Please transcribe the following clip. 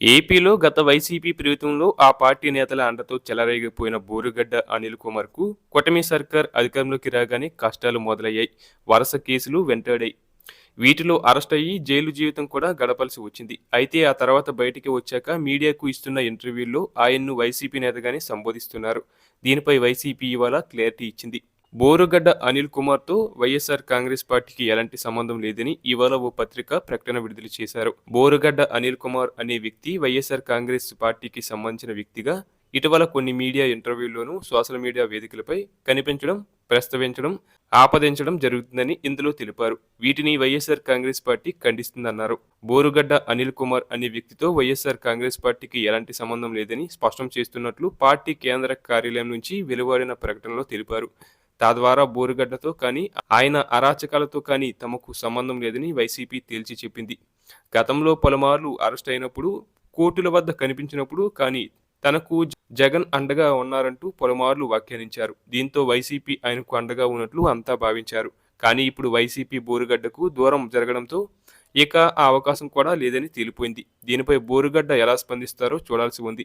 ఏపీలో గత వైసీపీ ప్రభుత్వంలో ఆ పార్టీ నేతల అండతో చెలరేగిపోయిన బోరుగడ్డ అనిల్ కుమార్కు కూటమి సర్కార్ అధికారంలోకి రాగానే కష్టాలు మొదలయ్యాయి. వరుస కేసులు వెంటాడాయి. వీటిలో అరెస్ట్ అయ్యి జైలు జీవితం కూడా గడపాల్సి వచ్చింది. అయితే ఆ తర్వాత బయటికి వచ్చాక మీడియాకు ఇస్తున్న ఇంటర్వ్యూల్లో ఆయన్ను వైసీపీ నేతగానే సంబోధిస్తున్నారు. దీనిపై వైసీపీ ఇవాళ క్లారిటీ ఇచ్చింది. బోరుగడ్డ అనిల్ కుమార్తో వైఎస్ఆర్ కాంగ్రెస్ పార్టీకి ఎలాంటి సంబంధం లేదని ఇవాళ ఓ పత్రిక ప్రకటన విడుదల చేశారు. బోరుగడ్డ అనిల్ కుమార్ అనే వ్యక్తి వైఎస్ఆర్ కాంగ్రెస్ పార్టీకి సంబంధించిన వ్యక్తిగా ఇటీవల కొన్ని మీడియా ఇంటర్వ్యూల్లోనూ సోషల్ మీడియా వేదికలపై కనిపించడం, ప్రస్తావించడం, ఆపాదించడం జరుగుతుందని ఇందులో తెలిపారు. వీటిని వైఎస్ఆర్ కాంగ్రెస్ పార్టీ ఖండిస్తుందన్నారు. బోరుగడ్డ అనిల్ కుమార్ అనే వ్యక్తితో వైఎస్ఆర్ కాంగ్రెస్ పార్టీకి ఎలాంటి సంబంధం లేదని స్పష్టం చేస్తున్నట్లు పార్టీ కేంద్ర కార్యాలయం నుంచి వెలువడిన ప్రకటనలో తెలిపారు. తద్వారా బోరుగడ్డతో కానీ ఆయన అరాచకాలతో కానీ తమకు సంబంధం లేదని వైసీపీ తేల్చి చెప్పింది. గతంలో పలుమార్లు అరెస్ట్ అయినప్పుడు, కోర్టుల వద్ద కనిపించినప్పుడు కానీ తనకు జగన్ అండగా ఉన్నారంటూ పలుమార్లు వ్యాఖ్యానించారు. దీంతో వైసీపీ ఆయనకు అండగా ఉన్నట్లు అంతా భావించారు. కానీ ఇప్పుడు వైసీపీ బోరుగడ్డకు దూరం జరగడంతో ఇక ఆ అవకాశం కూడా లేదని తేలిపోయింది. దీనిపై బోరుగడ్డ ఎలా స్పందిస్తారో చూడాల్సి ఉంది.